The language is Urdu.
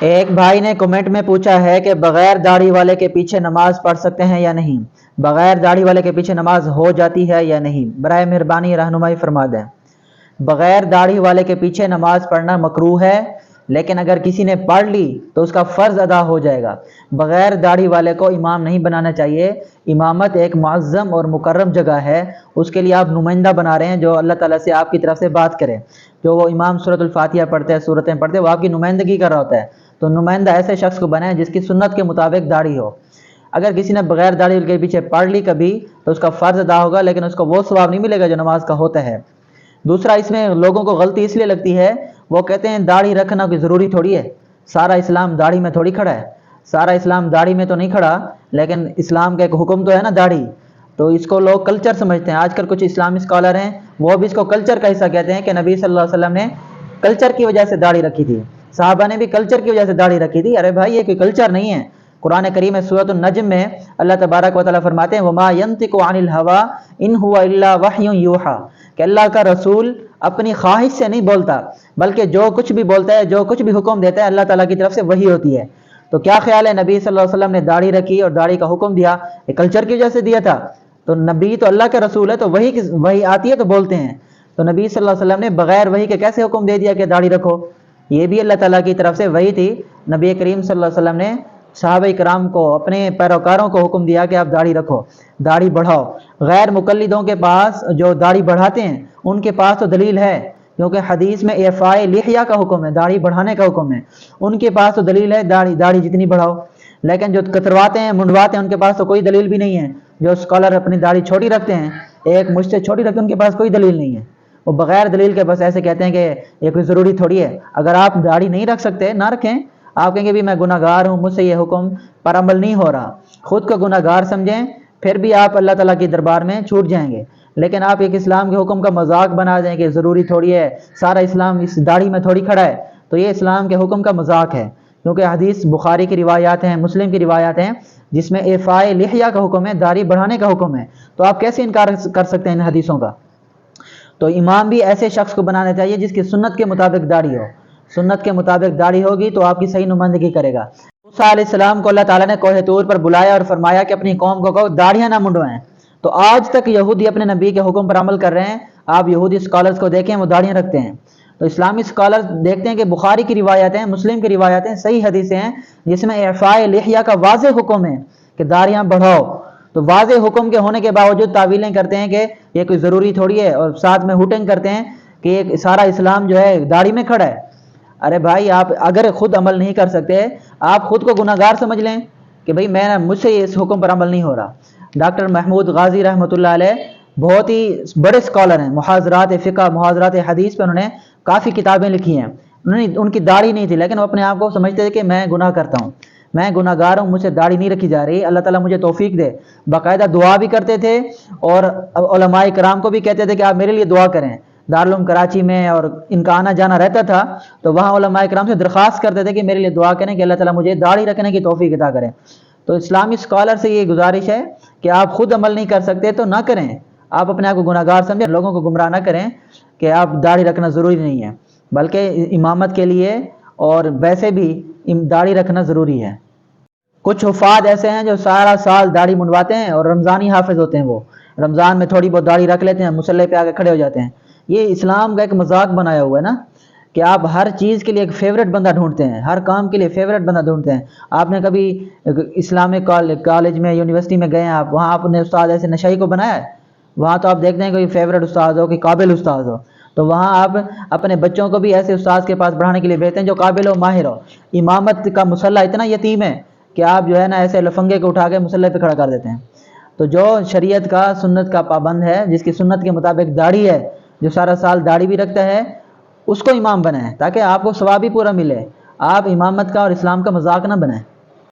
ایک بھائی نے کمنٹ میں پوچھا ہے کہ بغیر داڑھی والے کے پیچھے نماز پڑھ سکتے ہیں یا نہیں؟ بغیر داڑھی والے کے پیچھے نماز ہو جاتی ہے یا نہیں؟ برائے مہربانی رہنمائی فرما دیں۔ بغیر داڑھی والے کے پیچھے نماز پڑھنا مکروہ ہے، لیکن اگر کسی نے پڑھ لی تو اس کا فرض ادا ہو جائے گا۔ بغیر داڑھی والے کو امام نہیں بنانا چاہیے۔ امامت ایک معظم اور مکرم جگہ ہے، اس کے لیے آپ نمائندہ بنا رہے ہیں جو اللہ تعالیٰ سے آپ کی طرف سے بات کرے۔ جو وہ امام سورۃ الفاتحہ پڑھتے ہیں، سورتیں پڑھتے ہیں، وہ آپ کی نمائندگی کر رہا ہوتا ہے، تو نمائندہ ایسے شخص کو بنائیں جس کی سنت کے مطابق داڑھی ہو۔ اگر کسی نے بغیر داڑھی کے پیچھے پڑھ لی کبھی تو اس کا فرض ادا ہوگا، لیکن اس کو وہ ثواب نہیں ملے گا جو نماز کا ہوتا ہے۔ دوسرا، اس میں لوگوں کو غلطی اس لیے لگتی ہے، وہ کہتے ہیں داڑھی رکھنا کوئی ضروری تھوڑی ہے، سارا اسلام داڑھی میں تھوڑی کھڑا ہے۔ سارا اسلام داڑھی میں تو نہیں کھڑا، لیکن اسلام کا ایک حکم تو ہے نا داڑھی، تو اس کو لوگ کلچر سمجھتے ہیں۔ آج کل کچھ اسلامی اسکالر ہیں، وہ بھی اس کو کلچر کا حصہ کہتے ہیں کہ نبی صلی اللہ علیہ وسلم نے کلچر کی وجہ سے داڑھی رکھی تھی، صحابہ نے بھی کلچر کی وجہ سے داڑھی رکھی تھی۔ ارے بھائی، یہ کوئی کلچر نہیں ہے۔ قرآن کریم سورۃ النجم میں اللہ تبارک و تعالیٰ فرماتے ہیں وَمَا يَنطِقُ عَنِ الْهَوَىٰ إِنْ هُوَ إِلَّا وَحْيٌ يُوحَىٰ، کہ اللہ کا رسول اپنی خواہش سے نہیں بولتا، بلکہ جو کچھ بھی بولتا ہے، جو کچھ بھی حکم دیتا ہے، اللہ تعالیٰ کی طرف سے وحی ہوتی ہے۔ تو کیا خیال ہے، نبی صلی اللہ علیہ وسلم نے داڑھی رکھی اور داڑھی کا حکم دیا، یہ کلچر کی وجہ سے دیا تھا؟ تو نبی تو اللہ کا رسول ہے، تو وحی آتی ہے تو بولتے ہیں۔ تو نبی صلی اللہ علیہ وسلم نے بغیر وحی کے کیسے حکم دے دیا کہ داڑھی رکھو؟ یہ بھی اللہ تعالیٰ کی طرف سے وحی تھی۔ نبی کریم صلی اللہ علیہ وسلم نے صحابہ کرام کو، اپنے پیروکاروں کو حکم دیا کہ آپ داڑھی رکھو، داڑھی بڑھاؤ۔ غیر مقلدوں کے پاس جو داڑھی بڑھاتے ہیں ان کے پاس تو دلیل ہے، کیونکہ حدیث میں اعفاء لحیہ کا حکم ہے، داڑھی بڑھانے کا حکم ہے، ان کے پاس تو دلیل ہے داڑھی جتنی بڑھاؤ۔ لیکن جو کترواتے ہیں، منڈواتے ہیں، ان کے پاس تو کوئی دلیل بھی نہیں ہے۔ جو اسکالر اپنی داڑھی چھوٹی رکھتے ہیں، ایک مجھ سے چھوٹی رکھتے ہیں، ان کے پاس کوئی دلیل نہیں ہے، وہ بغیر دلیل کے بس ایسے کہتے ہیں کہ یہ کوئی ضروری تھوڑی ہے۔ اگر آپ داڑھی نہیں رکھ سکتے، نہ رکھیں۔ آپ کہیں گے بھی میں گناہ گار ہوں، مجھ سے یہ حکم پر عمل نہیں ہو رہا، خود کو گناہ گار سمجھیں، پھر بھی آپ اللہ تعالیٰ کی دربار میں چھوٹ جائیں گے۔ لیکن آپ ایک اسلام کے حکم کا مذاق بنا دیں کہ ضروری تھوڑی ہے، سارا اسلام اس داڑھی میں تھوڑی کھڑا ہے، تو یہ اسلام کے حکم کا مذاق ہے۔ کیونکہ حدیث بخاری کی روایات ہیں، مسلم کی روایات ہیں، جس میں اعفاء لحیہ کا حکم ہے، داڑھی بڑھانے کا حکم ہے، تو آپ کیسے انکار کر سکتے ہیں ان حدیثوں کا؟ تو امام بھی ایسے شخص کو بنانا چاہیے جس کی سنت کے مطابق داڑھی ہو۔ سنت کے مطابق داڑھی ہوگی تو آپ کی صحیح نمائندگی کرے گا۔ موسیٰ علیہ السلام کو اللہ تعالیٰ نے کوہ طور پر بلایا اور فرمایا کہ اپنی قوم کو کہو داڑھیاں نہ منڈوائیں، تو آج تک یہودی اپنے نبی کے حکم پر عمل کر رہے ہیں۔ آپ یہودی اسکالرز کو دیکھیں، وہ داڑھیاں رکھتے ہیں۔ تو اسلامی اسکالرز دیکھتے ہیں کہ بخاری کی روایتیں ہیں، مسلم کی روایتیں، صحیح حدیثیں ہیں جس میں اعفاء لحیہ کا واضح حکم ہے کہ داڑھیاں بڑھاؤ۔ تو واضح حکم کے ہونے کے باوجود تعویلیں کرتے ہیں کہ یہ کوئی ضروری تھوڑی ہے، اور ساتھ میں ہوٹنگ کرتے ہیں کہ یہ سارا اسلام جو ہے داڑھی میں کھڑا ہے۔ ارے بھائی، آپ اگر خود عمل نہیں کر سکتے، آپ خود کو گناہ گار سمجھ لیں کہ بھائی مجھ سے اس حکم پر عمل نہیں ہو رہا۔ ڈاکٹر محمود غازی رحمۃ اللہ علیہ بہت ہی بڑے اسکالر ہیں، محاضرات فقہ، محاضرات حدیث پہ انہوں نے کافی کتابیں لکھی ہیں۔ ان کی داڑھی نہیں تھی، لیکن وہ اپنے آپ کو سمجھتے تھے کہ میں گناہ کرتا ہوں، میں گناہ گار ہوں، مجھ سے داڑھی نہیں رکھی جا رہی، اللہ تعالیٰ مجھے توفیق دے۔ باقاعدہ دعا بھی کرتے تھے، اور علماء کرام کو بھی کہتے تھے کہ آپ میرے لیے دعا کریں۔ دارالعلوم کراچی میں اور ان کا آنا جانا رہتا تھا، تو وہاں علماء کرام سے درخواست کرتے تھے کہ میرے لیے دعا کریں کہ اللہ تعالیٰ مجھے داڑھی رکھنے کی توفیق عطا کریں۔ تو اسلامی اسکالر سے یہ گزارش ہے کہ آپ خود عمل نہیں کر سکتے تو نہ کریں، آپ اپنے آپ کو گناہ گار سمجھیں، لوگوں کو گمراہ نہ کریں کہ آپ داڑھی رکھنا ضروری نہیں ہے، بلکہ امامت کے لیے اور ویسے بھی داڑھی رکھنا ضروری ہے۔ کچھ حفاظ ایسے ہیں جو سارا سال داڑھی منڈواتے ہیں اور رمضانی حافظ ہوتے ہیں، وہ رمضان میں تھوڑی بہت داڑھی رکھ لیتے ہیں، مصلی پہ آ کے کھڑے ہو جاتے ہیں۔ یہ اسلام کا ایک مذاق بنایا ہوا ہے نا، کہ آپ ہر چیز کے لیے ایک فیوریٹ بندہ ڈھونڈتے ہیں، ہر کام کے لیے فیوریٹ بندہ ڈھونڈتے ہیں۔ آپ نے کبھی اسلامک کالج میں، یونیورسٹی میں گئے ہیں آپ، وہاں آپ نے استاد ایسے نشائی کو بنایا ہے؟ وہاں تو آپ دیکھتے ہیں کوئی فیوریٹ استاد ہو، کوئی قابل استاد ہو، تو وہاں آپ اپنے بچوں کو بھی ایسے استاد کے پاس پڑھانے کے لیے بھیجتے ہیں جو قابل و ماہر ہو۔ امامت کا مسلح اتنا یتیم ہے کہ آپ جو ہے نا ایسے لفنگے کو اٹھا کے مسلح پہ کھڑا کر دیتے ہیں۔ تو جو شریعت کا، سنت کا پابند ہے، جس کی سنت کے مطابق داڑھی ہے، جو سارا سال داڑھی بھی رکھتا ہے، اس کو امام بنائیں تاکہ آپ کو ثواب بھی پورا ملے۔ آپ امامت کا اور اسلام کا مذاق نہ بنائیں۔